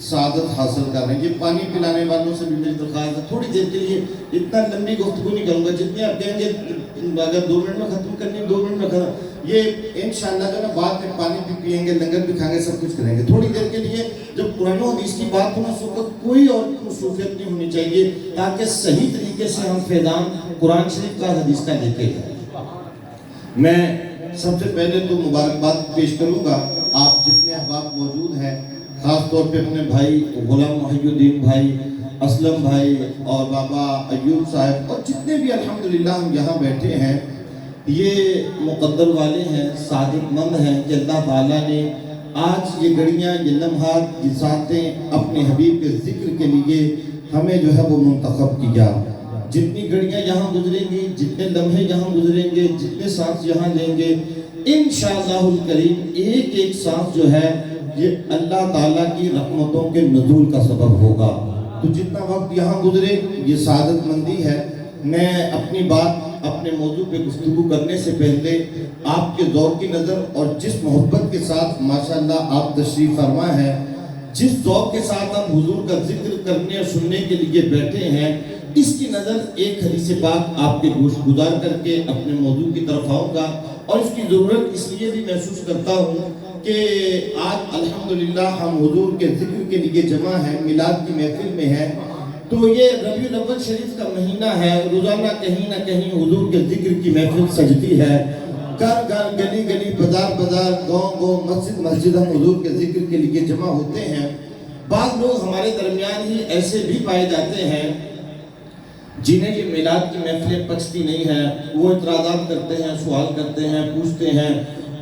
سعادت حاصل کر رہے ہیں. یہ پانی پلانے والوں سے بھی میری درخواست ہے تھوڑی دیر کے لیے اتنا لمبی گفتگو نہیں کروں گا, جتنی آپ کہیں گے اگر 2 منٹ میں ختم کرنی 2 منٹ میں ختم. یہ انشاءاللہ جو نا بعد میں پانی بھی پئیں گے, لنگر بھی کھائیں گے, سب کچھ کریں گے. تھوڑی دیر کے لیے جب قرآن و حدیث کی بات ہونا, اس وقت کوئی اور مصروفیت نہیں ہونی چاہیے تاکہ صحیح طریقے سے ہم فیضان قرآن شریف کا حدیث کا لیتے ہیں. میں سب سے پہلے تو مبارکباد پیش کروں گا آپ جتنے احباب موجود ہیں, خاص طور پہ اپنے بھائی غلام محی الدین بھائی, اسلم بھائی اور بابا ایوب صاحب اور جتنے بھی الحمدللہ ہم یہاں بیٹھے ہیں. یہ مقدر والے ہیں, سعادت مند ہیں کہ اللہ تعالیٰ نے آج یہ گھڑیاں, یہ لمحات, یہ ساعتیں اپنے حبیب کے ذکر کے لیے ہمیں جو ہے وہ منتخب کیا. جتنی گھڑیاں یہاں گزریں گی, جتنے لمحے یہاں گزریں گے, جتنے سانس یہاں لیں گے, انشاءاللہ الکریم ایک ایک سانس جو ہے یہ اللہ تعالیٰ کی رحمتوں کے نزول کا سبب ہوگا. تو جتنا وقت یہاں گزرے یہ سعادت مندی ہے. میں اپنی بات اپنے موضوع پہ گفتگو کرنے سے پہلے آپ کے ذوق کی نظر اور جس محبت کے ساتھ ماشاءاللہ آپ تشریف فرما ہیں, جس ذوق کے ساتھ ہم حضور کا ذکر کرنے اور سننے کے لیے بیٹھے ہیں, اس کی نظر ایک حدیث پاک آپ کے گوش گزار کر کے اپنے موضوع کی طرف آؤں گا. اور اس کی ضرورت اس لیے بھی محسوس کرتا ہوں کہ آج الحمدللہ ہم حضور کے ذکر کے لیے جمع ہیں, میلاد کی محفل میں ہیں. تو یہ ربیع الاول شریف کا مہینہ ہے, روزانہ کہیں نہ کہیں حضور کے ذکر کی محفل سجتی ہے. گھر گھر, گلی گلی, بازار بازار, گاؤں گاؤں, مسجد مسجد ہم حضور کے ذکر کے لیے جمع ہوتے ہیں. بعض لوگ ہمارے درمیان ہی ایسے بھی پائے جاتے ہیں جنہیں یہ میلاد کی محفلیں پچتی نہیں ہیں. وہ اعتراضات کرتے ہیں, سوال کرتے ہیں, پوچھتے ہیں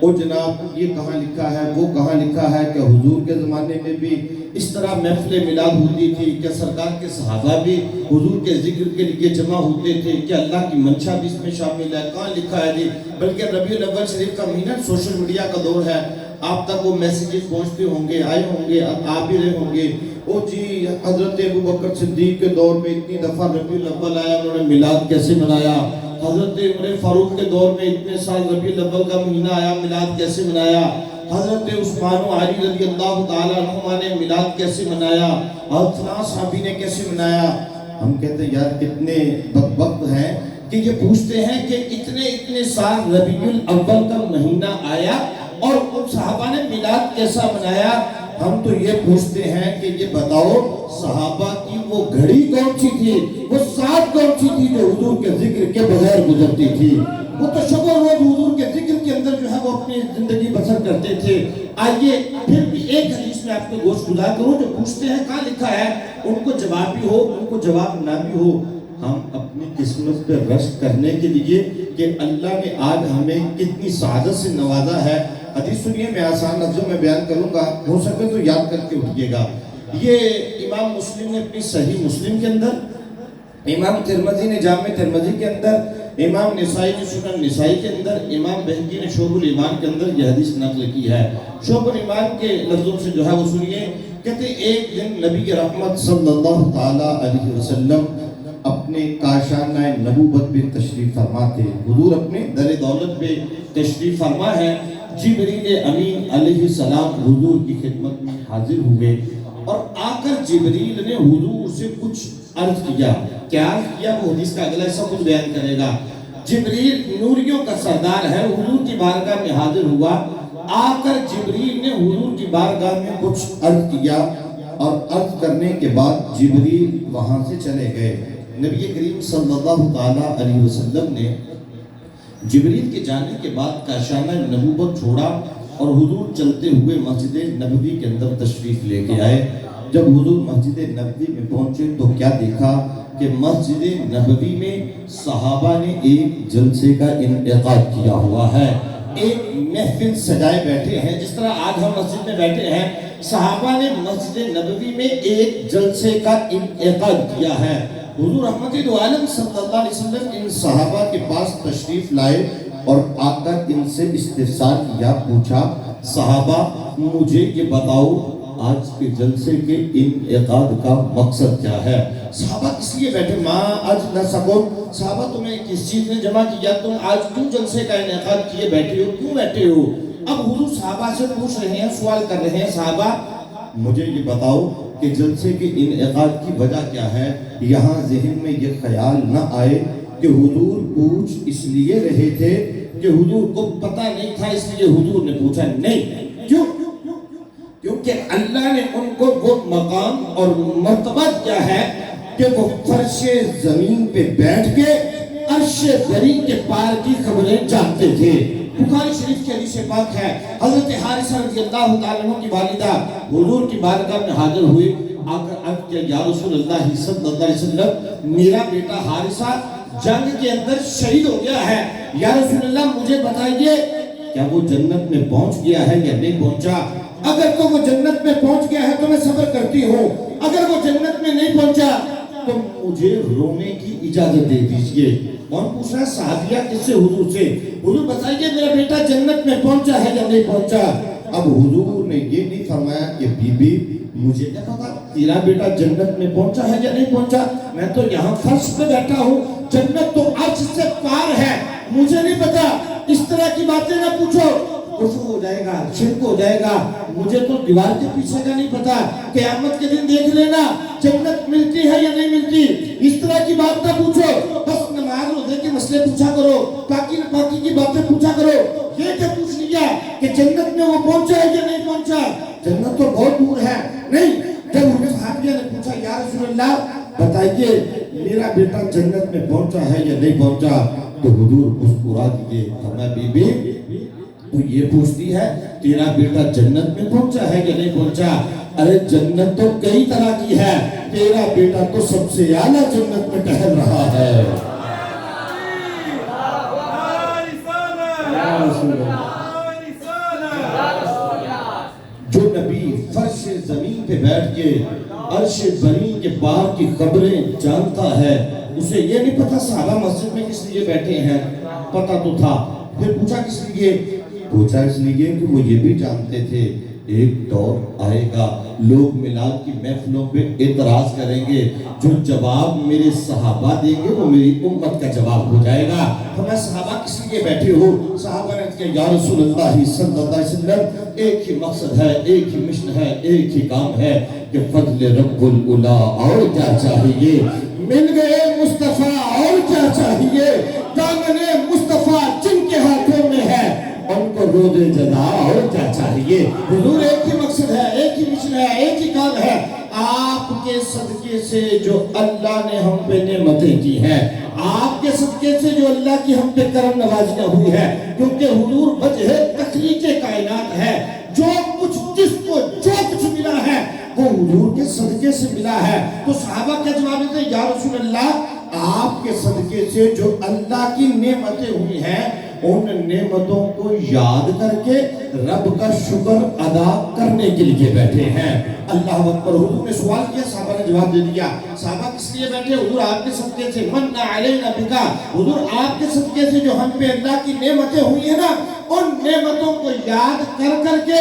او جناب یہ کہاں لکھا ہے, وہ کہاں لکھا ہے, کہ حضور کے زمانے میں بھی اس طرح محفل میلاد ہوتی تھی, کہ سرکار کے صحابہ بھی حضور کے ذکر کے لیے جمع ہوتے تھے, کہ اللہ کی منشا بھی اس میں شامل ہے, کہاں لکھا ہے جی. بلکہ ربیع الاول شریف کا مہینہ سوشل میڈیا کا دور ہے, آپ تک وہ میسیجز پہنچتے ہوں گے, آئے ہوں گے, آپ بھی رہے ہوں گے. او جی حضرت ابوبکر صدیق کے دور میں اتنی دفعہ ربیع الاول آیا, انہوں نے میلاد کیسے منایا. حضرت عمر فاروق کے دور میں اتنے سال ربیع الاول کا مہینہ آیا, میلاد کیسے منایا. حضرت عثمان و علی رضی اللہ تعالیٰ عنہما نے میلاد کیسے منایا, اور فلاں صحابی نے کیسے منایا. ہم کہتے ہیں یار کتنے بدبخت ہیں کہ یہ پوچھتے ہیں کہ اتنے سال ربیع الاول کا مہینہ آیا اور ان صحابہ نے میلاد کیسا منایا. ہم تو یہ پوچھتے ہیں کہ یہ بتاؤ صحابہ کی وہ گھڑی کون سی تھی, وہ ساتھ کون سی تھی جو حضور کے ذکر کے بغیر گزرتی تھی. وہ تو شب و روز حضور کے ذکر کے اندر جو ہے وہ اپنی زندگی بسر کرتے تھے. آئیے پھر بھی ایک حدیث میں آپ کو گوش گزار کروں, جو پوچھتے ہیں کہاں لکھا ہے, ان کو جواب بھی ہو, ان کو جواب نہ بھی ہو. ہم اپنی قسمت پہ رشک کرنے کے لیے کہ اللہ نے آج ہمیں کتنی سعادت سے نوازا ہے. حدیث سنیے, میں آسان لفظوں میں بیان کروں گا, ہو سکے تو یاد کر کے اٹھیے گا. یہ امام مسلم نے اپنی صحیح مسلم کے اندر, امام ترمذی نے جامع ترمذی کے اندر, امام نسائی نے سنن نسائی کے اندر, امام بہقی نے شعب الایمان کے اندر یہ حدیث نقل کی ہے. شعب الایمان کے لفظوں سے جو ہے وہ سنیے. کہتے ہیں ایک دن نبی رحمت صلی اللہ تعالیٰ علیہ وسلم اپنے کاشانہ نبوت پہ تشریف فرما تھے. حضور اپنے در دولت پہ تشریف فرما ہے. جبریل امین علیہ السلام حضور کی خدمت میں حاضر ہوئے اور آ کر جبریل نے حضور سے کچھ عرض کیا. کیا عرض کیا وہ حدیث کا اگلا حصہ کچھ بیان کرے گا. جبریل نوریوں کا سردار ہے, حضور کی بارگاہ میں حاضر ہوا. آ کر جبریل نے حضور کی بارگاہ میں کچھ عرض کیا اور عرض کرنے کے بعد جبریل وہاں سے چلے گئے. نبی کریم صلی اللہ تعالیٰ علیہ وسلم نے جبریل کے جانے کے بعد کاشانہ نبوت چھوڑا اور حضور چلتے ہوئے مسجد نبوی کے اندر تشریف لے کے آئے. جب حضور مسجد نبوی میں پہنچے تو کیا دیکھا کہ مسجد نبوی میں صحابہ نے ایک جلسے کا انعقاد کیا ہوا ہے, ایک محفل سجائے بیٹھے ہیں. جس طرح آج ہم مسجد میں بیٹھے ہیں, صحابہ نے مسجد نبوی میں ایک جلسے کا انعقاد کیا ہے. حضور رحمت دو عالم صلی اللہ علیہ وسلم ان صحابہ کے پاس تشریف لائے اور آ کر ان سے استفسار کیا, پوچھا صحابہ مجھے یہ بتاؤ آج کے جلسے کے انعقاد کا مقصد کیا ہے. صحابہ کس لیے بیٹھے, ماں آج نہ سکو, صحابہ تمہیں کس چیز نے جمع کیا, تم آج کیوں جلسے کا انعقاد کیے بیٹھے ہو, کیوں بیٹھے ہو. اب حضور صحابہ سے پوچھ رہے ہیں, سوال کر رہے ہیں, صحابہ مجھے یہ بتاؤ کہ جلسے کے انعقاد کی وجہ کیا ہے؟ یہاں ذہن میں یہ خیال نہ آئے کہ حضور پوچھ اس لیے رہے تھے کہ حضور کو پتہ نہیں تھا اس لیے حضور نے پوچھا نہیں. کیوں؟ کیونکہ اللہ نے ان کو وہ مقام اور مرتبہ کیا ہے کہ وہ فرش زمین پہ بیٹھ کے عرش بری کے پار کی خبریں جانتے تھے. بخاری شریف کی حدیث پاک ہے، حضرت حارثہ رضی اللہ تعالیٰ عنہ کی والدہ حضور کی بارگاہ میں حاضر ہوئی، آ کر عرض کیا یا رسول اللہ صلی اللہ علیہ وسلم میرا بیٹا حارثہ جنگ کے اندر شہید ہو گیا ہے، یا رسول اللہ مجھے بتائیے کیا وہ جنت میں پہنچ گیا ہے یا نہیں پہنچا؟ اگر تو وہ جنت میں پہنچ گیا ہے تو میں صبر کرتی ہوں، اگر وہ جنت میں نہیں پہنچا تو مجھے رونے کی اجازت دے دیجئے. کون پوچھ رہا ہے؟ صحابیہ کس سے؟ حضور سے. حضور بتائیے میرا بیٹا جنت میں پہنچا ہے یا نہیں پہنچا؟ اب حضور نے یہ نہیں فرمایا کہ بی بی مجھے کیا پتا تیرا بیٹا جنت میں پہنچا ہے یا نہیں پہنچا، میں تو یہاں فرش پہ بیٹھا ہوں، جنت تو عرش سے پار ہے، مجھے نہیں پتا. اس طرح کی باتیں نہ پوچھو، کفر ہو جائے گا، شرک ہو جائے گا. مجھے تو دیوار کے پیچھے کا نہیں پتا، قیامت کے دن دیکھ لینا جنت ملتی ہے یا نہیں ملتی. اس طرح کی بات نہ پوچھو، بس نماز روزے کے مسئلے پوچھا کرو، پاکی نہ پاکی کی باتیں پوچھا کرو. یہ کیا پوچھ لیا کہ جنت میں وہ پہنچا ہے یا نہیں پہنچا؟ جنت تو بہت دور ہے. نہیں، جب انہیں صحابیہ نے پوچھا یا رسول اللہ بتائیے میرا بیٹا جنت میں پہنچا ہے یا نہیں پہنچا، تو حضور مسکرا دیے، فرمایا بی بی تو یہ پوچھتی ہے تیرا بیٹا جنت میں پہنچا ہے یا نہیں پہنچا؟ ارے جنت تو کئی طرح کی ہے، تیرا بیٹا تو سب سے اعلیٰ جنت میں ٹہل رہا ہے. جو نبی فرش زمین پہ بیٹھ کے عرش بری کے پار کی خبریں جانتا ہے، اسے یہ نہیں پتا صحابہ مسجد میں کس لیے بیٹھے ہیں، پتا تو تھا. پھر پوچھا کس لیے؟ پوچھا اس لیے کہ وہ یہ بھی جانتے تھے ایک دور آئے گا لوگ میلاد کی محفلوں پہ اعتراض کریں گے، جو جواب میرے صحابہ دیں گے وہ میری امت کا جواب ہو جائے گا. ہمیں صحابہ کس لیے بیٹھے ہو؟ صحابہ نے کہا یا رسول اللہ صلی اللہ علیہ وسلم ایک ہی مقصد ہے، ایک ہی مشن ہے، ایک ہی کام ہے کہ فضل رب العلا، اور کیا چاہیے؟ مل گئے مصطفیٰ، اور کیا چاہیے؟ دامن مصطفیٰ جن کے ہاتھوں میں ہے ان کو رود جزا، اور کیا چاہیے؟ حضور ایک ہی مقصد ہے، ایک ہی مشن ہے، ایک ہی کام ہے. آپ کے صدقے سے جو اللہ نے ہم پہ نعمتیں کی ہیں، آپ کے صدقے سے جو اللہ کی ہم پہ کرم نوازیاں ہوئی ہے، کیونکہ حضور وجہ تخلیق کائنات ہے. جو کچھ جس کو جو کچھ ملا ہے وہ حضور کے صدقے سے ملا ہے. تو صحابہ کیا جواب دیتے ہیں؟ یا رسول اللہ آپ کے صدقے سے جو اللہ کی نعمتیں ہوئی ہیں ان نعمتوں کو یاد کر کے رب کا شکر ادا کرنے کے لیے بیٹھے ہیں. اللہ اکبر. حضور نے سوال کیا، صحابہ نے جواب دے دیا. صحابہ کس لیے بیٹھے؟ حضور آپ کے صدقے سے من علینا بکا، حضور آپ کے صدقے سے جو ہم پہ اللہ کی نعمتیں ہوئی ہیں نا ان نعمتوں کو یاد کر کر کے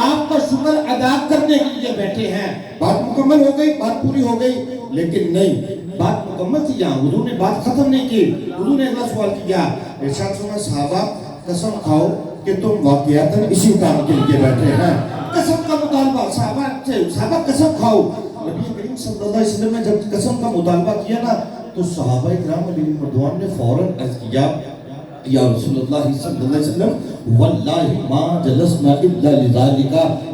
آپ کا شکر ادا کرنے کے لیے بیٹھے ہیں. بات مکمل ہو گئی، بات پوری ہو گئی، لیکن نہیں، بات مکمل تھی یہاں. حضور نے بات ختم نہیں کی. حضور نے اگلا سوال کیا، ارشاد فرمایا صحابہ قسم کھاؤ کہ تم واقعاتاً اسی کام کے لیے بیٹھے ہیں. قسم کا مطالبہ صحابہ قسم کھاؤ. نبی کریم صلی اللہ علیہ وسلم نے جب قسم کا مطالبہ کیا نا تو صحابہ اکرام علیہ رضوان نے فوراً عرض کیا یا رسول اللہ صلی اللہ علیہ وسلم واللہ ما جلسنا الا لذالک،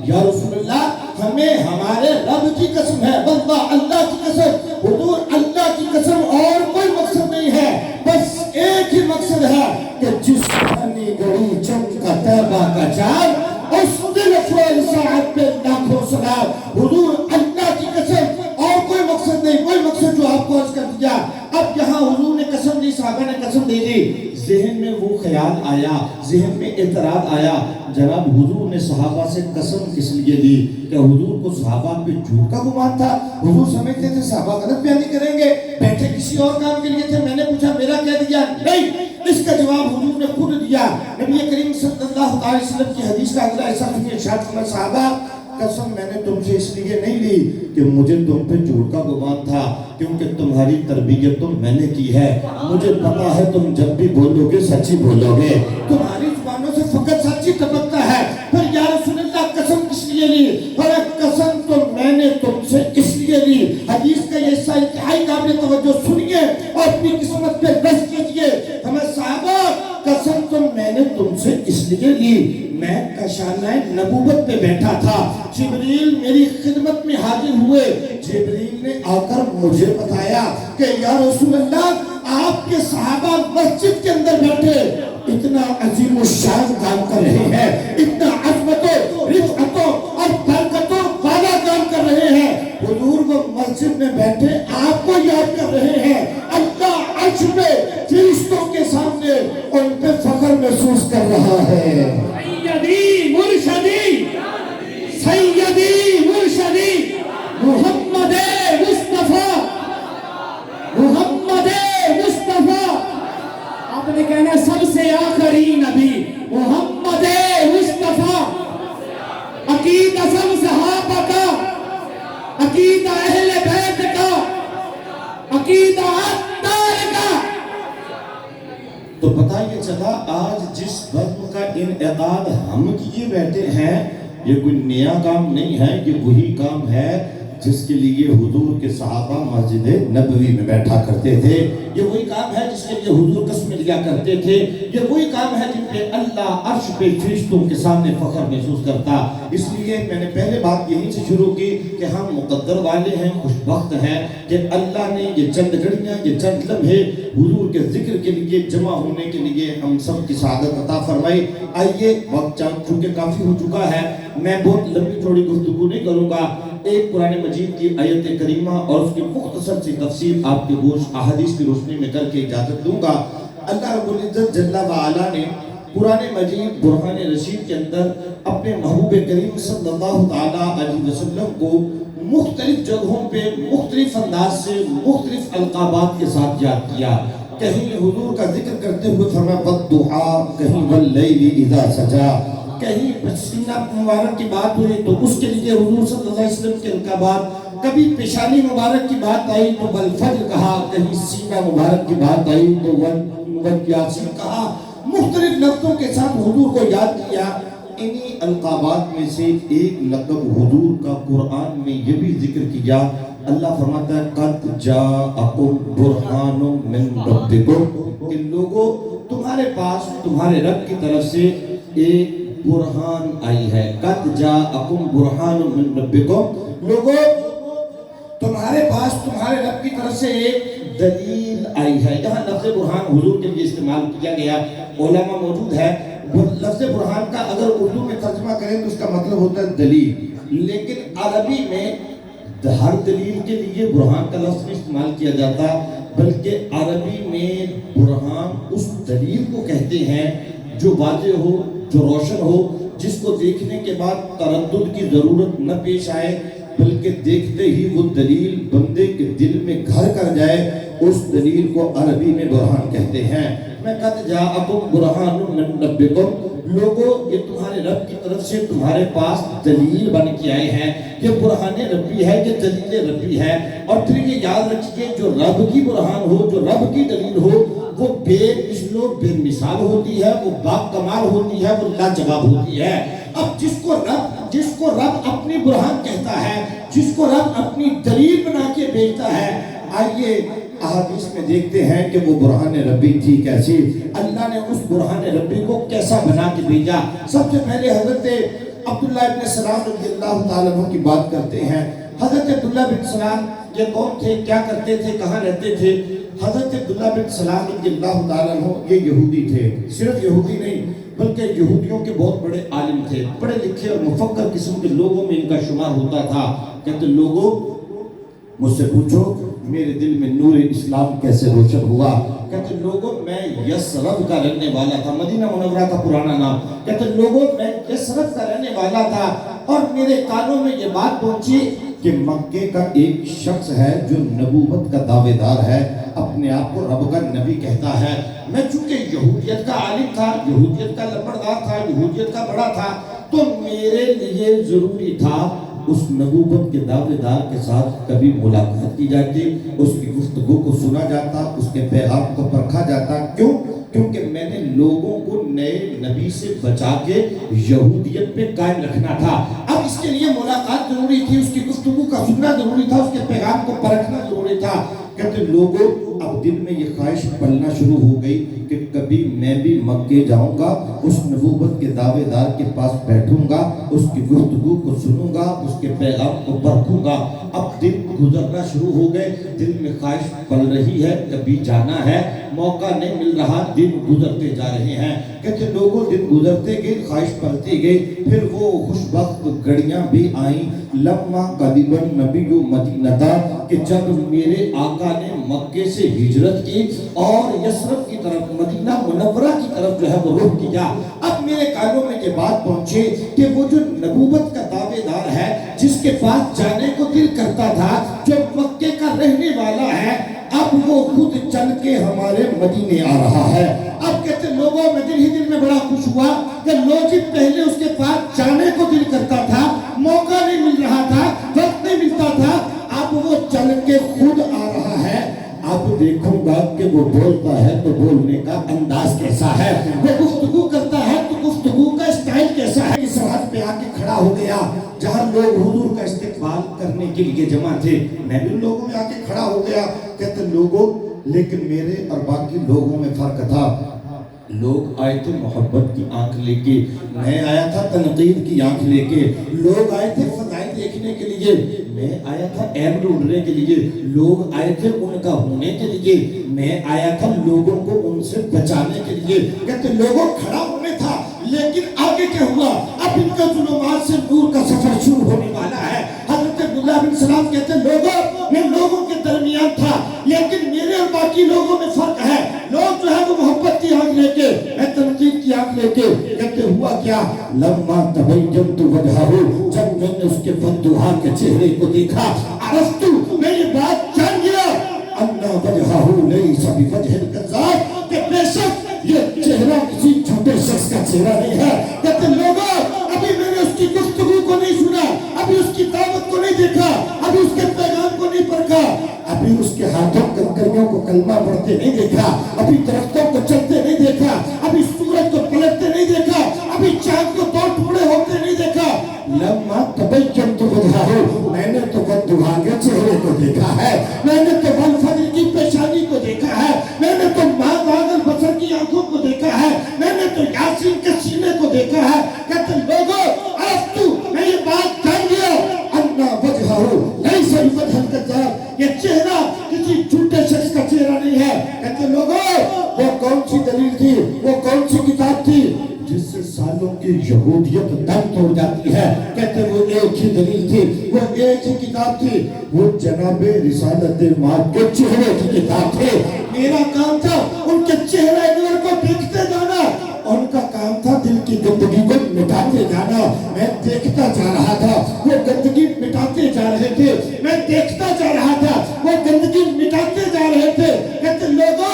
یا رسول اللہ ہمیں ہمارے رب کی قسم ہے، واللہ اللہ کی قسم، حضور اللہ کی قسم اور کوئی مقصد نہیں ہے، بس ایک ہی مقصد ہے کہ جس پانی گڑی چمکا طیبہ کا چاند اس دل افروز ساعت پہ لاکھوں سلام. حضور اللہ کی قسم اور کوئی مقصد نہیں، کوئی مقصد جو آپ کو عرض کر دیا. اب یہاں حضور نے قسم دی، صحابہ نے قسم دے دی. ذہن میں وہ خیال آیا، ذہن میں اعتراض آیا، جناب حضور نے صحابہ سے قسم کس لیے دی؟ کہ حضور کو صحابہ پہ جھوٹ کا گمان تھا؟ حضور سمجھتے تھے صحابہ غلط بیانی کریں گے، بیٹھے کسی اور کام کے لیے تھے؟ میں نے پوچھا میرا کہہ دیا نہیں. اس کا جواب حضور نے خود دیا. نبی کریم صلی اللہ علیہ وسلم کی حدیث کا اگلا حصہ سنیے. ارشاد فرمایا صحابہ قسم میں نے تم سے اس لیے نہیں لی کہ مجھے تم پہ جھوٹ کا گمان تھا، کیونکہ تمہاری تربیت تو میں نے کی ہے، مجھے پتا ہے تم جب بھی بولو گے سچی بولو گے، تمہاری زبانوں سے فقط سچی ٹپکتا ہے. پھر یا رسول اللہ قسم کس لیے لی؟ پر قسم تو انتہائی قابل توجہ سنیے اور اپنی قسمت پہ رش کیجئے. ہمیں صحابہ قسم تو میں نے تم سے اس لیے لی, میں کشانہ نبوت پہ بیٹھا تھا, جبریل میری خدمت میں حاضر ہوئے, جبریل نے آ کر مجھے بتایا کہ یا رسول اللہ آپ کے صحابہ مسجد کے اندر بیٹھے اتنا عظیم الشان کام کر رہے ہیں, اتنا عظمتوں رفعتوں اور برکتوں والا کام کر رہے ہیں. حضور وہ مسجد میں بیٹھے آپ کو یاد کر رہے ہیں, اللہ عرش پہ فرشتوں کے سامنے ان پہ فخر محسوس کر رہا ہے. سیدی مرشدی سیدی مرشدی محمد مصطفیٰ محمد مصطفیٰ. آپ نے کہنا ہے سب سے آخری نبی محمد مصطفیٰ. عقیدہ سب صحابہ کا, عقیدہ اہل بیت کا, عقیدہ اتار کا. تو پتہ یہ چلا آج جس بزم کا انعقاد ہم کیے بیٹھے ہیں یہ کوئی نیا کام نہیں ہے, یہ وہی کام ہے جس کے لیے حضور کے صحابہ مسجد نبوی میں بیٹھا کرتے تھے, یہ وہی کام ہے جس کے لیے حضور قسمیں لیا کرتے تھے, یہ وہی کام ہے جن پہ اللہ عرش پہ فرشتوں کے سامنے فخر محسوس کرتا. اس لیے میں نے پہلے بات یہیں سے شروع کی کہ ہم مقدر والے ہیں, خوش بخت ہیں کہ اللہ نے یہ چند گھڑیاں, یہ چند لمحے حضور کے ذکر کے لیے جمع ہونے کے لیے ہم سب کی سعادت عطا فرمائی. آئیے وقت چونکہ کافی ہو چکا ہے, میں بہت لمبی چوڑی گفتگو نہیں کروں گا. ایک قرآن مجید کی آیت کریمہ اور اس کی مختصر سی تفسیر آپ کے گوش احادیث کی روشنی میں کر کے اجازت دوں گا. اللہ رب العزت جل وعلا نے قرآن مجید برہان رشید کے اندر اپنے محبوب کریم صلی اللہ تعالیٰ علیہ وسلم کو مختلف جگہوں پہ مختلف انداز سے مختلف القابات کے ساتھ یاد کیا. کہیں حضور کا ذکر کرتے ہوئے فرمایا والضحیٰ, کہیں واللیل اذا سجا, کہیں سینہ مبارک کی بات ہوئی تو اس کے لیے حضور صلی اللہ علیہ وسلم کے القابات, کبھی پیشانی مبارک کی بات آئی تو والفجر کہا, کہیں سینہ مبارک کی بات آئی تو والیاسین کہا. مختلف لفظوں کے ساتھ حضور کو یاد کیا. انہی القابات میں سے ایک لقب حضور کا قرآن میں یہ بھی ذکر کیا. اللہ فرماتا ہے قد جاءکم برہان من ربکم, کہ لوگوں تمہارے پاس تمہارے رب کی طرف سے ایک برہان آئی ہے. قد جاءکم برہان من ربکم, لوگوں تمہارے پاس تمہارے رب کی طرف سے ایک دلیل آئی ہے. یہاں لفظ برہان حضور کے لیے استعمال کیا گیا, علماء موجود ہے. لفظ برہان کا اگر اردو میں ترجمہ کریں تو اس کا مطلب ہوتا ہے دلیل, لیکن عربی میں ہر دلیل کے لیے برہان کا لفظ استعمال کیا جاتا, بلکہ عربی میں برہان اس دلیل کو کہتے ہیں جو واضح ہو, جو روشن ہو, جس کو دیکھنے کے بعد تردد کی ضرورت نہ پیش آئے, بلکہ دیکھتے ہی وہ دلیل بندے کے دل میں گھر کر جائے. اس دلیل کو عربی میں برہان کہتے ہیں. میں قد جاءکم برہان من ربکم, لوگوں یہ تمہارے رب کی طرف سے تمہارے پاس دلیل بن کے آئے ہیں. یہ برہان ربی ہے, یہ دلیل ربی ہے. اور پھر یہ یاد رکھیے جو رب کی برہان ہو, جو رب کی دلیل ہو, وہ بے مثل و بے مثال ہوتی ہے, وہ با کمال ہوتی ہے, وہ لاجواب ہوتی ہے. اب جس کو رب اپنی برہان کہتا ہے, جس کو رب اپنی دلیل بنا کے بھیجتا ہے, آئیے احادیث میں دیکھتے ہیں کہ وہ برہان ربی تھی کیسی, اللہ نے اس برہان ربی کو کیسا بنا کے بھیجا. سب سے پہلے حضرت عبداللہ ابن سلام رضی اللہ تعالیٰ عنہ کی بات کرتے ہیں. حضرت عبداللہ بن سلام یہ کون تھے, کیا کرتے تھے, کہاں رہتے تھے؟ حضرت عبداللہ بن سلام رضی اللہ تعالیٰ عنہ یہ یہودی تھے. صرف یہودی نہیں بلکہ یہودیوں کے بہت بڑے عالم تھے, پڑھے لکھے اور مفکر قسم کے لوگوں میں ان کا شمار ہوتا تھا. کہتے لوگوں مجھ سے پوچھو میرے دل میں نور اسلام کیسے روشن ہوا. کہتے لوگوں میں یثرب کا رہنے والا تھا, مدینہ منورہ کا پرانا نام. کہتے لوگوں میں یثرب کا رہنے والا تھا اور میرے کانوں میں یہ بات پہنچی کہ مکے کا ایک شخص ہے جو نبوت کا دعوے دار ہے, اپنے آپ کو رب کا نبی کہتا ہے. میں چونکہ یہودیت کا عالم تھا, یہودیت کا لمبردار تھا, یہودیت کا بڑا تھا, تو میرے لیے ضروری تھا اس نبوت کے دعوے دار کے ساتھ کبھی ملاقات کی جاتی، اس کی گفتگو کو سنا جاتا، اس کے پیغام کو پرکھا جاتا۔ کیوں؟ کیونکہ میں نے لوگوں کو نئے نبی سے بچا کے یہودیت پہ قائم رکھنا تھا۔ اب اس کے لیے ملاقات ضروری تھی، اس کی گفتگو کا سننا ضروری تھا، اس کے پیغام کو پرکھنا ضروری تھا۔ کہتے لوگوں اب دل میں یہ خواہش پلنا شروع ہو گئی کہ کبھی میں بھی مکے جاؤں گا، اس نبوت کے دعوے دار کے پاس بیٹھوں گا، اس کی گفتگو کو سنوں گا، اس کے پیغام کو پرکھوں گا۔ اب دن گزرنا شروع ہو گئے، دل میں خواہش پل رہی ہے، کبھی جانا ہے، موقع نہیں مل رہا، دن گزرتے جا رہے ہیں۔ کہتے لوگوں دن گزرتے گئے، خواہش پلتی گئی، پھر وہ خوشبخت گھڑیاں بھی آئیں۔ لما قدم النبی مدینہ، کہ جب میرے آقا نے مکے سے ہجرت کی اور یثرب کی طرف، مدینہ منورہ کی طرف جو ہے وہ رخ کیا، اب میرے کانوں میں یہ بات پہنچے کہ وہ جو نبوت کا دعوے دار ہے، جس کے پاس جانے کو دل کرتا تھا، جو مکے کا رہنے والا ہے، اب وہ خود چل کے ہمارے مدینے آ رہا ہے۔ اب کہتے لوگوں میں دل ہی دل میں بڑا خوش ہوا کہ لوگ جی پہلے اس کے پاس جانے کو دل کرتا تھا، موقع نہیں مل رہا تھا، وقت نہیں ملتا تھا، اب وہ چل کے خود آ رہا ہے۔ اب دیکھوں گا کہ وہ بولتا ہے تو بولنے کا انداز کیسا ہے، وہ گفتگو کرتا ہے تو گفتگو کا اسٹائل کیسا ہے۔ اس سرحد پہ آ کے کھڑا ہو گیا جہاں لوگ حضور کا استقبال کرنے کے لیے جمع تھے، میں بھی لوگوں میں آ کے کھڑا ہو گیا۔ کہتے لوگوں، لیکن میرے اور باقی لوگوں میں فرق تھا۔ لوگ آئے تھے محبت کی آنکھ لے کے، میں آیا تھا تنقید کی آنکھ لے کے۔ لوگ آئے تھے فضائل دیکھنے کے لیے، میں آیا تھا عیب ڈھونڈنے کے لیے۔ لوگ آئے تھے ان کا ہونے کے لیے، میں آیا تھا لوگوں کو ان سے بچانے کے لیے۔ کہتے لوگوں کھڑا ہونے تھا، لیکن آگے کیا ہوا؟ اب ان کا ظلمات سے نور کا سفر شروع ہونے والا ہے۔ حضرت عبداللہ بن سلام کہتے لوگوں، میں لوگوں کے درمیان تھا، لیکن میرے اور باقی لوگوں میں فرق ہے۔ لوگ جو ہے وہ محبت کی آنکھ لے کے، میں تنقید کی آنکھ لے کے۔ کہتے ہوا کیا؟ لما تبینت وجہہ، جب میں نے اس کے فندوہا کے چہرے کو دیکھا، عرفتو، میں یہ بات جان گیا، انا وجہہ لیس بوجہ الکذاب، کہ بے شک یہ چہرہ کسی جھوٹے شخص کا چہرہ نہیں ہے۔ کہتے لوگوں، ابھی میں نے اس کی گفتگو کو نہیں سنا، ابھی اس کی دعوت کو نہیں دیکھا، ابھی اس کے پیغام کو نہیں پرکھا، ابھی اس کے ہاتھوں کنکریوں کو کلمہ پڑھتے نہیں دیکھا، ابھی درختوں کو چلتے نہیں دیکھا، ابھی سورج کو پلٹتے نہیں دیکھا، ابھی چاند کو دو ٹکڑے ہوتے نہیں دیکھا۔ لما تبینت وجہہ، میں نے تو والضحیٰ کے چہرے کو دیکھا ہے، میں نے تو والفجر کی پیشانی کو دیکھا ہے، میں نے تو ما زاغ البصر کی آنکھوں کو دیکھا ہے، میں نے تو یاسین کے سینے کو دیکھا ہے۔ کہتے لوگوں، عرفتو، میں یہ بات جان گیا، انا وجہہ لیس بوجہ الکذاب، یہ چہرہ کسی جھوٹے شخص کا چہرہ نہیں ہے۔ کہتے لوگوں، وہ کون سی دلیل تھی، وہ کون سی کتاب تھی جس سے سالوں کی یہودیت دم توڑ جاتی ہے؟ کہتے وہ ایک ہی دلیل تھی، وہ ایک ہی کتاب تھی، وہ جناب رسالت مآب کے چہرے کی کتاب تھی۔ میرا کام تھا ان کے چہرے نور کو دیکھتے جانا، ان کا کام تھا دل کی گندگی کو مٹاتے جانا۔ میں دیکھتا جا رہا تھا، وہ گندگی مٹاتے جا رہے تھے، میں دیکھتا جا رہا تھا، وہ گندگی مٹاتے جا رہے تھے۔ کہتے لوگوں،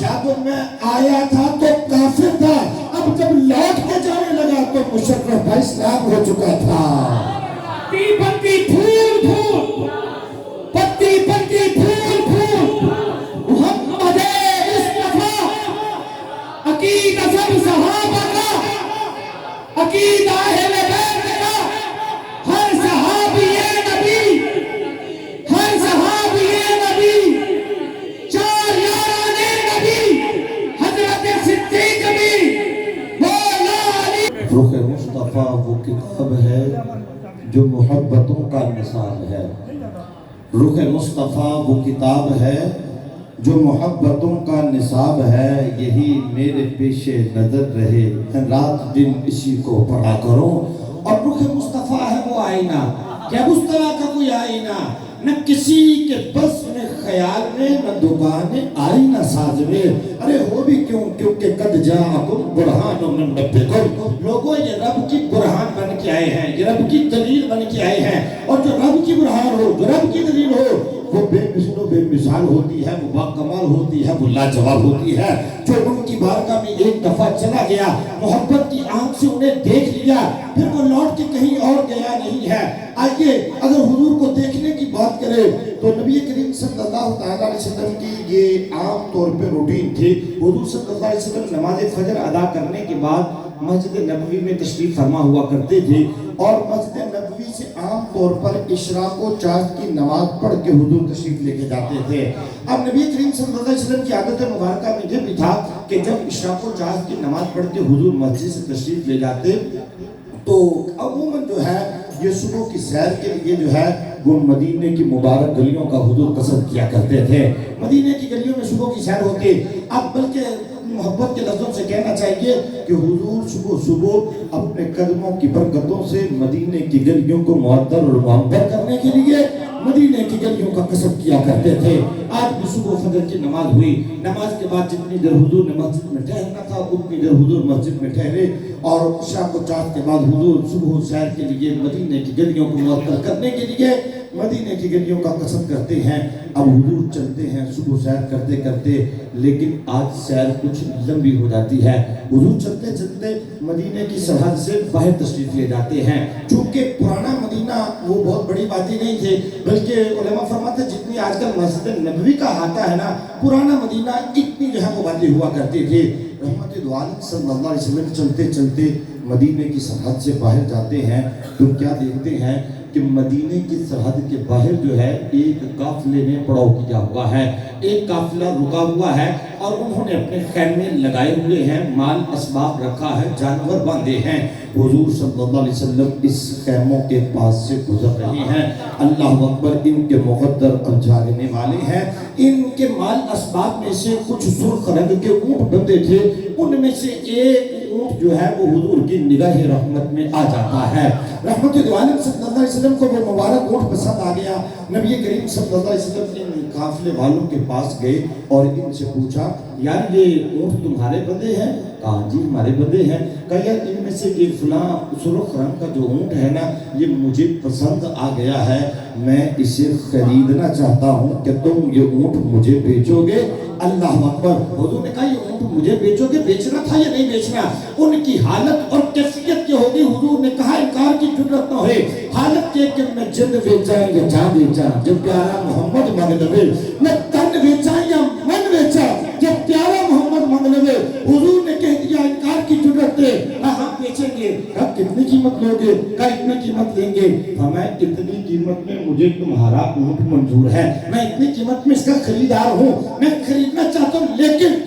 جب میں آیا تھا تو کافر تھا، اب جب لوٹ کے جانے لگا تو مشرف اسلام ہو چکا تھا۔ پتی پتی پھول پھول، پتی پتی پھول پھول، محمد مصطفیٰ، عقیدہ سب صحابہ کا، عقیدہ اہل بیت کا، ہر صحابی نبی، ہر صحابی نبی، چار یاران نبی، حضرت صدیق بھی، مولا علی۔ رخ مصطفیٰ وہ کتاب ہے جو محبتوں کا نصاب ہے۔ رخ مصطفیٰ وہ کتاب ہے جو محبتوں کا نصاب ہے، یہی میرے پیش نظر رہے، رات دن اسی کو پڑھا کرو۔ اور رخ مصطفیٰ ہے وہ آئینہ، کیا اس طرح کا کوئی آئینہ، نہ کسی کے بس میں خیال میں، نہ دکان آئینہ ساز میں۔ ارے ہو بھی کیوں؟ کیونکہ قد جاءکم برہان من ربکم، لوگوں یہ رب کی برہان بن کے آئے ہیں، یہ رب کی دلیل بن کے آئے ہیں، اور جو رب کی برہان ہو، جو رب کی دلیل ہو، وہ بے مثل و بے مثال ہوتی ہے، وہ باکمال ہوتی ہے، وہ لاجواب ہوتی ہے۔ جو ان کی بارگاہ میں ایک دفعہ چلا گیا، محبت کی آنکھ سے انہیں دیکھ لیا، پھر وہ لوٹ کے کہیں اور گیا نہیں ہے۔ آئیے اگر حضور کو دیکھنے کی بات کریں تو نبی کریم صلی اللہ علیہ وسلم کی یہ عام طور پہ روٹین تھی۔ حضور صلی اللہ علیہ وسلم نماز فجر ادا کرنے کے بعد مسجد نبوی میں تشریف فرما ہوا کرتے تھے، اور مسجد نبوی سے عام طور پر اشراق و چاشت کی نماز پڑھ کے حضور تشریف لے کے جاتے تھے۔ اب نبی کریم صلی اللہ علیہ وسلم کی عادت مبارکہ میں یہ بھی تھا کہ جب اشراق و چاشت کی نماز پڑھ کے حضور مسجد سے تشریف لے جاتے تو عموماً جو ہے یہ صبح کی سیر کے لیے جو ہے وہ مدینے کی مبارک گلیوں کا حضور قصد کیا کرتے تھے۔ مدینے کی گلیوں میں صبح کی سیر ہوتی، اب بلکہ محبت کے لفظوں سے کہنا چاہیے کہ حضور صبح صبح اپنے قدموں کی برکتوں سے مدینے کی گلیوں کو معطر اور معمر کرنے کے لیے مدینے کی گلیوں کا قصد کیا کرتے تھے۔ آج بھی صبح فجر کی نماز ہوئی، نماز کے بعد جتنی دیر حضور نے مسجد میں ٹھہرنا تھا اتنی دیر حضور مسجد میں ٹھہرے، اور عشاء کو چاشت کے بعد حضور صبح سیر کے لیے مدینے کی گلیوں کو معطر کرنے کے لیے مدینے کی گلیوں کا قصد کرتے ہیں۔ اب حضور چلتے ہیں صبح سیر کرتے کرتے، لیکن آج سیر کچھ لمبی ہو جاتی ہے۔ حضور چلتے چلتے مدینے کی سرحد سے باہر تشریف لے جاتے ہیں۔ چونکہ پرانا مدینہ وہ بہت بڑی باتیں نہیں تھے، بلکہ علماء فرماتے ہیں جتنی آج کل مسجد نبوی کا احاطہ ہے نا، پرانا مدینہ اتنی جو ہے وہ باتیں ہوا کرتی تھی۔ رحمت دو عالم صلی اللہ علیہ وسلم چلتے چلتے مدینے کی سرحد سے باہر جاتے ہیں تو کیا دیکھتے ہیں کہ مدینے کی سرحد کے باہر جو ہے ایک قافلے نے پڑاؤ کیا ہوا ہے، ایک قافلہ رکا ہوا ہے، اور انہوں نے اپنے خیمے لگائے ہوئے ہیں، مال اسباب رکھا ہے، جانور باندھے ہیں۔ حضور صلی اللہ علیہ وسلم اس خیموں کے پاس سے گزر رہے ہیں۔ اللہ اکبر، ان کے مقدر اب جاگنے والے ہیں۔ ان کے مال اسباب میں سے کچھ سرخ رنگ کے اونٹ بندھے تھے، ان میں سے ایک اونٹ جو ہے وہ حضور کی نگاہ رحمت میں آ جاتا ہے۔ رحمت دو عالم صلی اللہ علیہ وسلم کو وہ مبارک اونٹ پسند آ گیا۔ نبی کریم صلی اللہ علیہ وسلم ان قافلے والوں کے پاس گئے اور ان سے پوچھا، یار یہ اونٹ تمہارے بندے ہیں؟ کہا جی ہمارے بندے ہیں۔ کہا یار ان میں سے یہ فلاں سرخ رنگ کا جو اونٹ ہے نا، یہ مجھے پسند آ گیا ہے، میں اسے خریدنا چاہتا ہوں، کہ تم یہ اونٹ مجھے بیچو گے؟ اللہ اکبر۔ حضور نے کہا یہ اونٹ مجھے بیچو گے؟ بیچنا تھا یا نہیں بیچنا؟ ان کی حالت اور کیفیت کیا ہوگی؟ حضور نے کہا انکار کی جرات نہ ہوئے، حالت کے کہ میں جن بیچا یا جان بیچا جب پیارا محمد مانگ لوے، میں تن بیچا یا من بیچا جب پیارا محمد مانگ لوے۔ حضور نے کہہ دیا انکار کی جرات ہے، ہم بیچیں گے۔ کہا کتنی قیمت لوگے؟ کہا اتنی قیمت لیں گے۔ فرمایا اتنی قیمت میں مجھے تمہارا اونٹ منظور ہے، میں اتنی قیمت میں اس کا خریدار ہوں، میں خریدنا چاہتا ہوں، لیکن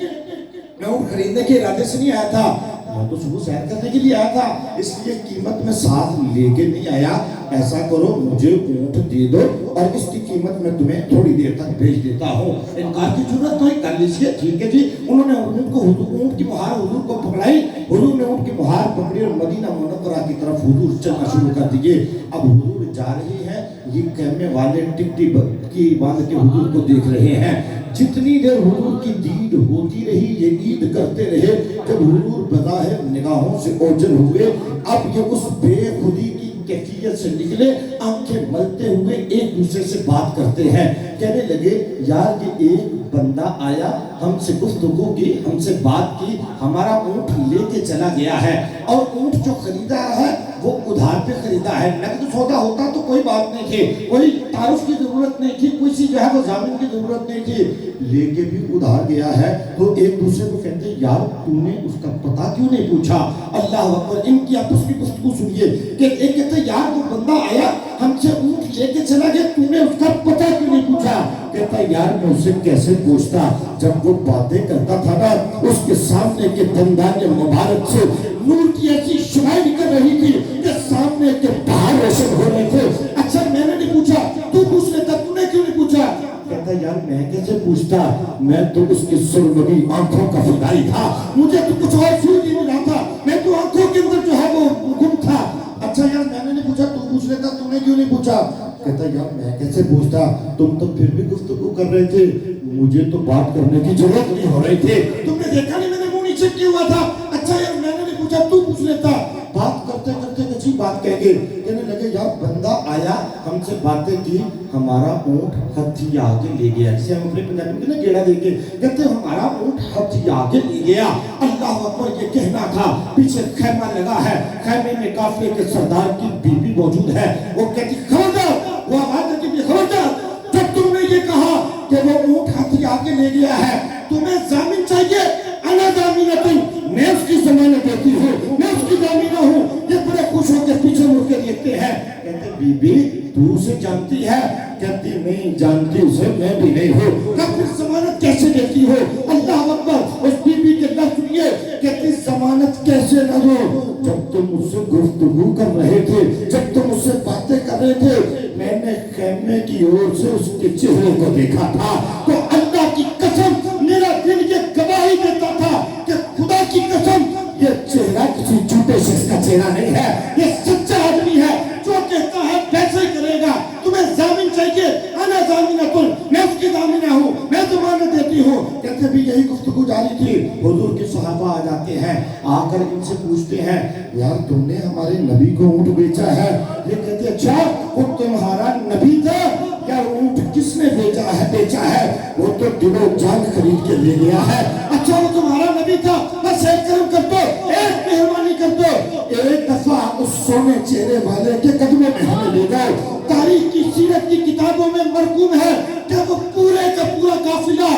میں اونٹ خریدنے کے ارادے سے نہیں آیا تھا، میں تو صبح سیر کرنے کے لیے آیا تھا، اس لیے قیمت میں ساتھ لے کے نہیں آیا۔ ایسا کرو مجھے اونٹ دے دو اور اس کی قیمت میں تمہیں تھوڑی دیر تک بھیج دیتا ہوں۔ انکار کی ضرورت نہیں، کر لیجیے، ٹھیک ہے جی۔ انہوں نے اونٹ کی مہار حضور کو پکڑائی، حضور نے اونٹ کی مہار پکڑی اور مدینہ منورہ کی طرف حضور چلنا شروع کر دیے۔ اب حضور جا رہے ہیں، یہ خیمے والے ٹکٹی کی باندھ کے حضور کو دیکھ رہے ہیں۔ جتنی دیر حضور کی دید ہوتی رہی یہ عید کرتے رہے، جب حضور بظاہر نگاہوں سے اوجھل ہوئے، اب یہ اس بے خودی کی کیفیت سے نکلے، آنکھیں ملتے ہوئے ایک دوسرے سے بات کرتے ہیں، کہنے لگے یار یہ ایک بندہ آیا، ہم سے گفتگو کی، ہم سے بات کی، ہمارا اونٹ لے کے چلا گیا ہے، اور اونٹ جو خریدا ہے وہ ادھار پہ خریدا ہے، نقد سودا ہوتا تو کوئی بات نہیں تھی، کوئی تعارف کی ضرورت نہیں تھی، کوئی سی جو ہے وہ ضامن کی ضرورت نہیں تھی، لے کے بھی ادھار گیا ہے۔ تو ایک دوسرے کو کہتے ہیں یار تو نے اس کا پتہ کیوں نہیں پوچھا؟ اللہ اکبر، ان کی آپس کی گفتگو سنیے کہ ایک کہتے ہیں یار وہ بندہ آیا ہم سے اونٹ لے کے چلا گیا، تو نے اس کا پتہ کیوں نہیں پوچھا؟ کہتا ہے یار میں اسے کیسے پوچھتا، جب وہ باتیں کرتا تھا نا اس کے سامنے کے دندان مبارک سے نور کی ایسی شعاع نکل رہی تھی کہ سامنے کے پہاڑ روشن ہو رہے تھے۔ اچھا میں نے نہیں پوچھا، تو پوچھ لیتا، تو نے کیوں نہیں پوچھا؟ کہتا یار میں کیسے پوچھتا، میں تو اس کی سرمدی آنکھوں کا فدائی تھا، مجھے تو کچھ اور سوچ نہیں رہا تھا، میں تو آنکھوں کے اندر جو ہے وہ گم تھا۔ اچھا یار میں نے نہیں پوچھا، تو پوچھ لیتا، تو نے کیوں نہیں پوچھا؟ کہتا یار میں کیسے پوچھتا، تم تو پھر بھی گفتگو کر رہے تھے، مجھے تو بات کرنے کی ضرورت نہیں ہو رہی تھی، تم نے دیکھا نہیں میں نے منہ نیچے کیا ہوا تھا۔ اچھا یار میں نے نہیں پوچھا، تو پوچھ لیتا۔ بات کرتے کرتے سچی بات کہیں گے. کہنے لگے یار بندہ آیا ہم سے باتیں کی, ہمارا اونٹ ہتھی آگے لے گیا. جسے ہم اپنے پنجابی میں نا گیڑا دے کے کہتے ہمارا اونٹ ہتھی آگے لے گیا. اللہ اکبر, یہ کہنا تھا. پیچھے خیمہ لگا ہے, خیمے میں قافلے کے سردار کی بیوی موجود ہے. وہ کہتی خبردار, وہ آواز دیتی کہ خبردار, جب تم نے یہ کہا کہ وہ اونٹ ہاتھی آگے لے گیا ہے, تمہیں ضامن چاہیے. انا ضامنۃ, میں اس کی ضمانت دیتی ہوں, میں اس کی ضامنہ ہوں. یہ بڑے خوش ہو کے پیچھے مڑ کے دیکھتے ہیں. کہتے بی بی تو اسے جانتی ہے؟ کہتی نہیں جانتی اسے, میں بھی نہیں ہوں. پھر ضمانت کیسے دیتی ہو؟ اللہ اکبر, اس بی بی کے لفظ سنیے. کہتی ضمانت کیسے نہ دو, جب تم اس سے گفتگو کر رہے تھے, جب تم اس سے باتیں کر رہے تھے, میں نے خیمے کی اور سے اس کے چہرے کو دیکھا تھا. تو اللہ کی قسم میرا دل یہ گواہی دیتا تھا کہ خدا کی قسم یہ چہرہ کسی جھوٹے شخص کا چہرہ نہیں ہے, یہ سچا آدمی ہے. جو کہتا ہے ویسے ہی کرے گا. تمہیں ضامن چاہیے, انا ضامنۃ, میں اس کی ضامنہ ہوں, میں ضمانت دیتی ہوں. کہتے بھی یہی گفتگو جاری تھی. حضور کے صحابہ آ جاتے ہیں, آ کر ان سے پوچھتے ہیں یار تم نے ہمارے نبی کو اونٹ بیچا ہے. یہ کہتے اچھا وہ تمہارا نبی تھا یا اونٹ کس نے بیچا ہے؟ وہ تو دل و جان خرید کے لے گیا ہے. اچھا وہ تمہارا نبی تھا, بس ایک کرم کر دو, ایک مہربانی کر دو, ایک دفعہ اس سونے چہرے والے کے قدموں میں ہمیں لے جاؤ. تاریخ کی سیرت کی کتابوں میں مرقوم ہے کہ وہ پورے کا پورا قافلہ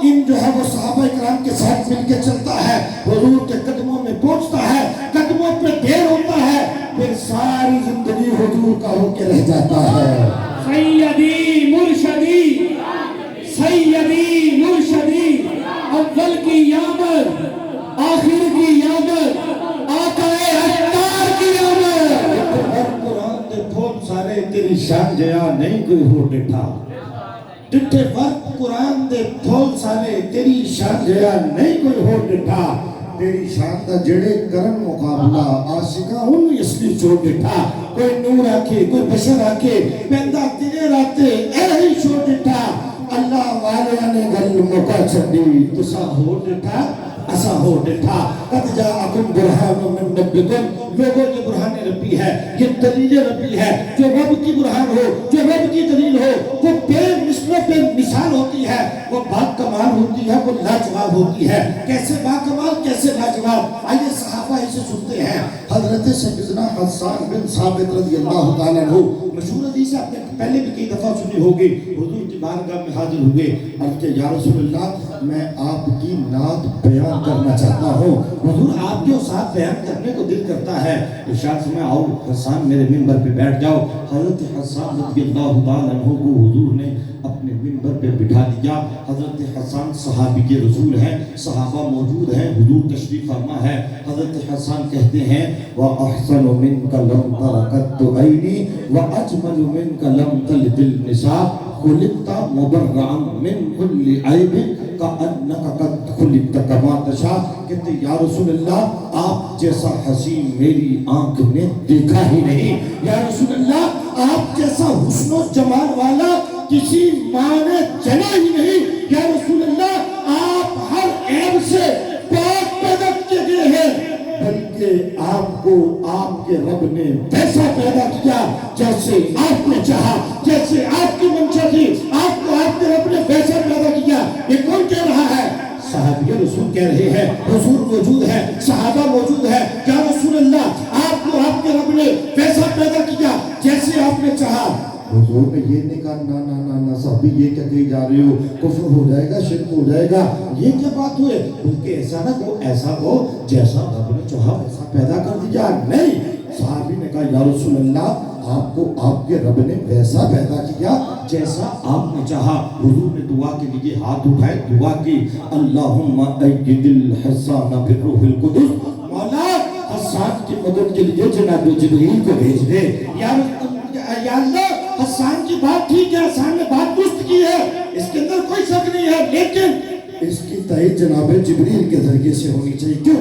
ان جو ہے وہ صحابہ کرام کے ساتھ مل کے چلتا ہے, حضور کے قدموں میں پہنچتا ہے, قدموں پہ ڈھیر ہوتا ہے, پھر ساری زندگی حضور کا ہو کے رہ جاتا ہے. سیدی مرشدی, سیدی مرشدی, اول کی آمد, آخر کی آمد, آقا اتار کی آمد. قرآن دے پھول سارے تیری شان جیا نہیں کوئی ہو ڈٹھا. ڈٹھے وقت قرآن دے پھول سارے تیری شان جیا نہیں کوئی ہو ڈٹھا. تیری شان دا جڑے کرن مقابلہ عاشقاں ان اصلی چھوڑ ڈٹھا. کوئی نور آکے کوئی بشر آکے پیدا تیرے راتے اے ہی چھوڑ ڈٹھا. اللہ والے نے گل موقع چھڑی تسا ہو ڈٹھا ایسا ہو ڈٹھا. قد جاءکم برہان من ربکم, لوگوں یہ برہان ربی ہے, یہ دلیل ربی ہے. جو رب کی برہان ہو, جو رب کی دلیل ہو, وہ بے مثل بے مثال ہوتی ہے, وہ با کمال ہوتی ہے, وہ لاجواب ہوتی ہے. کیسے با کمال, کیسے لاجواب, آئیے صحابہ اسے سنتے ہیں. حضرت سیدنا حسان بن ثابت رضی اللہ تعالیٰ عنہ, مشہور حدیث آپ نے پہلے بھی کئی دفعہ سنی ہوگی. حضور کی بارگاہ میں حاضر ہوئے, عرض کہ یا رسول اللہ میں آپ کی نعت بیان کرنا چاہتا ہوں. حضور آپ کے ساتھ بیان کرنے کو دل کرتا ہے. ارشاد فرمایا آؤ حسان میرے منبر پہ بیٹھ جاؤ. حضرت حسان رضی اللہ تعالیٰ عنہ کو حضور نے اپنے منبر پہ بٹھا دیا. حضرت حسان صحابی کے رسول ہیں, صحابہ موجود ہیں, حضور تشریف فرما ہے. حضرت حسان کہتے ہیں وَأَحْسَنُ مِنْكَ لَمْ تَرَقَتُ عَيْنِي وَأَجْمَلُ مِنْكَ لَمْ تَلِدِ النِّسَاءُ خُلِقْتَ مُبَرَّعًا مِنْ كُلِّ عَيْبٍ كَأَنَّكَ قَدْ خُلِقْتَ كَمَا تَشَاءُ. کہتے یا رسول اللہ آپ جیسا حسین میری آنکھ نے دیکھا ہی نہیں. یا رسول اللہ آپ جیسا حسن و جمال والا کسی ماں نے جنا ہی نہیں. یا رسول اللہ آپ ہر عیب سے پاک پیدا کیے گئے ہیں, بلکہ آپ کو آپ کے رب نے ویسا پیدا کیا جیسے آپ نے چاہا, جیسے آپ کی منشا تھی, آپ کو آپ کے رب نے ویسا پیدا کیا. یہ کون کہہ رہا ہے؟ صحابی رسول کہہ رہے ہیں. حضور موجود ہے, صحابہ موجود ہے. یا رسول اللہ آپ کو آپ کے رب نے ویسا پیدا کیا جیسے آپ نے چاہا. حضور نے یہ نہیں کہا نا نا نا نا صحابی یہ کیا کہی جا رہے ہو, کفر ہو جائے گا, شرک ہو جائے گا, یہ کیا بات ہوئے, بلکہ ایسا نہ ہو, ایسا ہو جیسا رب نے چاہا ویسا پیدا کر دیا. نہیں, صحابی نے کہا یا رسول اللہ آپ کو آپ کے رب نے ویسا پیدا کیا جیسا آپ نے چاہا. حضور نے دعا کے لیے ہاتھ اٹھائے, دعا کی اللہم اید الحسان بالروح القدس, مولا حسان کی مدد کے لیے جناب جبریل کو بھیج دے. یا اللہ حسان کی بات ٹھیک ہے, حسان نے بات درست کی ہے, اس کے اندر کوئی شک نہیں ہے, لیکن اس کی تائید جناب جبریل کے ذریعے سے ہونی چاہیے. کیوں؟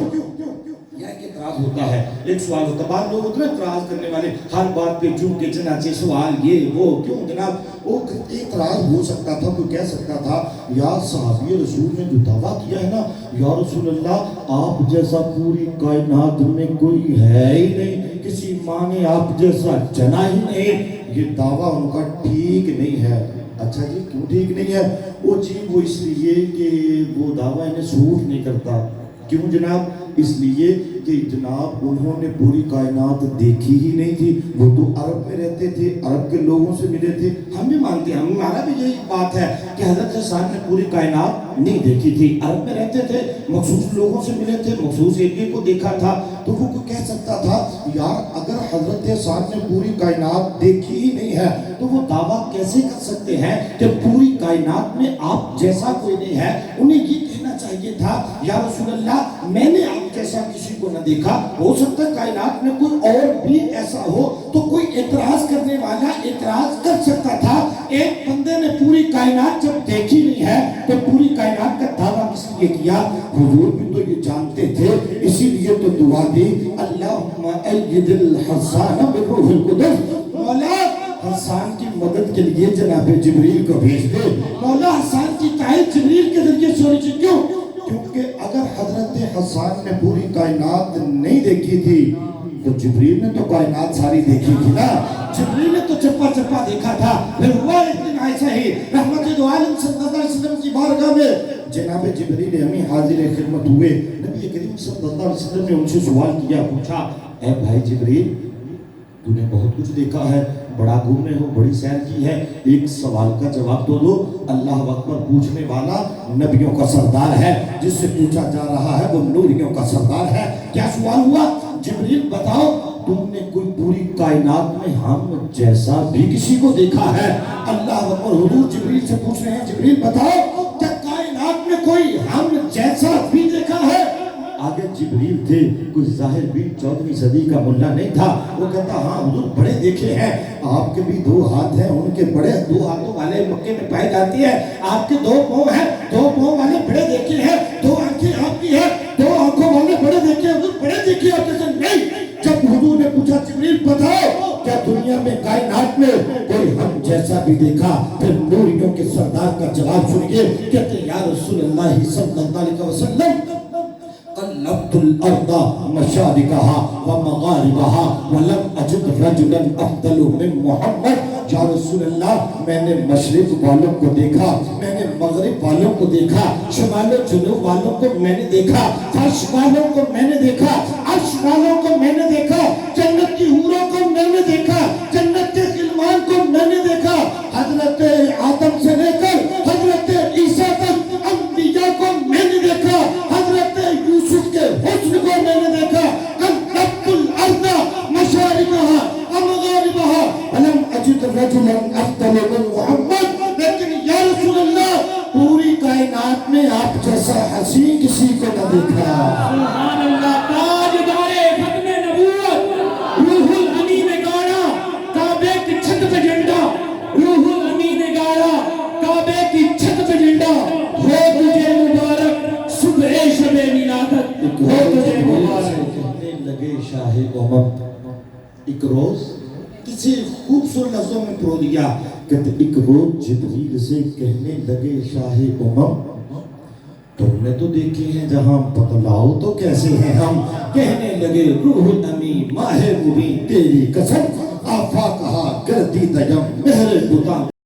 یہ کہ اعتراض ہوتا ہے. ایک سوال ہوتا ہے, بعض لوگ اتنا اعتراض کرنے والے ہر بات پہ چون کے چنانچہ سوال یہ وہ کیوں جناب. وہ اعتراض ہو سکتا تھا, کوئی کہہ سکتا تھا یا صحابی رسول نے جو دعویٰ کیا ہے نا, یا رسول اللہ آپ جیسا پوری کائنات میں کوئی ہے ہی نہیں, کسی ماں نے آپ جیسا جنا ہی نہیں, یہ دعویٰ ان کا ٹھیک نہیں ہے. اچھا جی کیوں ٹھیک نہیں ہے؟ وہ اس لیے کہ وہ دعویٰ انہیں سوٹ نہیں کرتا. کیوں جناب؟ اس لیے کہ جناب انہوں نے پوری کائنات دیکھی ہی نہیں تھی. وہ تو عرب میں رہتے تھے, عرب کے لوگوں سے ملے تھے. ہم بھی مانتے ہیں, ہمارا بھی یہی بات ہے کہ حضرت حسان نے پوری کائنات نہیں دیکھی تھی, عرب میں رہتے تھے, مخصوص لوگوں سے ملے تھے, مخصوص ایریے کو دیکھا تھا. تو وہ کوئی کہہ سکتا تھا یار اگر حضرت حسان نے پوری کائنات دیکھی ہی نہیں ہے تو وہ دعویٰ کیسے کر سکتے ہیں کہ پوری کائنات میں آپ جیسا کوئی نہیں ہے. انہیں یہ کہنا چاہیے تھا یا رسول اللہ میں نے آپ جیسا کسی کو نہ دیکھا, ہو سکتا ہے کائنات میں کوئی اور بھی ایسا ہو. تو کوئی اعتراض کرنے والا اعتراض کر سکتا تھا. ایک بندے نے پوری کائنات جب دیکھی نہیں ہے تو پوری کائنات کا دعویٰ کس لیے کیا؟ حضور بھی تو یہ جانتے تھے, اسی لیے تو دعا دی اللہم اید الحسان بروح القدس, مولا حسان کی مدد کے لیے جناب جبریل کو بھیج دے. مولا حسان کی تائید جبریل کے ذریعے سے ہونی چاہیے. کیوں؟ کیونکہ اگر حضرت حسان نے پوری کائنات نہیں دیکھی تھی تو جبریل نے تو کائنات ساری دیکھی تھی نا. جبریل نے تو چپا چپا دیکھا تھا. پھر ہوا ایک دن ایسا ہی رحمت دو عالم صلی اللہ علیہ وسلم کی بارگاہ میں جناب جبریل امی حاضر خدمت ہوئے. نبی کریم صلی اللہ علیہ وسلم نے ان سے سوال کیا, پوچھا اے بھائی جبریل تو نے بہت کچھ دیکھا ہے, بڑا گھومے ہو, بڑی سیر کی ہے, ایک سوال کا جواب تو دو. اللہ اکبر, پوچھنے والا نبیوں کا سردار ہے, جس سے پوچھا جا رہا ہے وہ نوریوں کا سردار ہے. کیا سوال ہوا؟ جبریل بتاؤ تم نے کوئی پوری کائنات میں ہم جیسا بھی کسی کو دیکھا ہے؟ اللہ اکبر, حضور جبریل سے پوچھ رہے ہیں جبریل بتاؤ کیا کائنات میں کوئی ہم جیسا بھی دیکھا ہے؟ آگے جبریل تھے, کوئی ظاہر بھی 14ویں صدی کا ملا نہیں تھا. وہ کہتا ہاں حضور بڑے دیکھے ہیں, آپ کے بھی 2 ہاتھ ہیں, ان کے بڑے 2 ہاتھوں والے مکے میں پائے جاتی ہے. آپ کے 2 پاؤں ہیں, 2 پاؤں والے بڑے دیکھے ہیں. 2 آنکھیں آپ کی ہیں, 2 آنکھوں والے بڑے دیکھے ہیں. حضور بڑے دیکھے ہیں. کہتے نہیں. جب حضور نے پوچھا جبریل بتاؤ کیا دنیا میں کائنات میں کوئی ہم جیسا بھی دیکھا؟ پھر نوریوں کے سردار کا جواب سنیے. کہتے یا رسول اللہ صلی اللہ علیہ وسلم قلبت الارض مشارقها ومغاربها ولم اجد رجلا افضل من محمد. یا رسول اللہ میں نے مشرق والوں کو دیکھا, میں نے مغرب والوں کو دیکھا, شمال و جنوب والوں کو میں نے دیکھا, فرش والوں کو میں نے دیکھا, عرش والوں کو میں نے دیکھا, جنت کی حوروں کو میں نے دیکھا, جنت کے غلمان کو میں نے دیکھا. حضرت آدم سے لے کر حضرت عیسیٰ تک انبیاء کو میں نے دیکھا, حضرت یوسف کے حسن کو میں نے دیکھا. قلبت الارض مشارقها ومغاربها ولم اجد رجلا افضل من محمد. لیکن یا رسول اللہ پوری کائنات میں آپ جیسا حسین کسی کو نہ دیکھا. سبحان اللہ. تاجدار ختم نبوت روح الامین نے گایا کعبے کی چھت پہ جھنڈا, روح الامین نے گایا کعبے کی چھت پہ جھنڈا. ہو تجھے مبارک صبح شب ولادت, ہو تجھے مبارک. کہنے لگے شاہ امم, ایک روز کسی خوبصورت لفظوں میں پرو دیا. کہتے ایک روز جبریل سے کہنے لگے شاہ امم تم نے تو دیکھے ہیں جہاں, بتلاؤ تو کیسے ہیں ہم. کہنے لگے روح الامین ماہ مبین تیری قسم, آفاقہا گردی دیم مہر بتا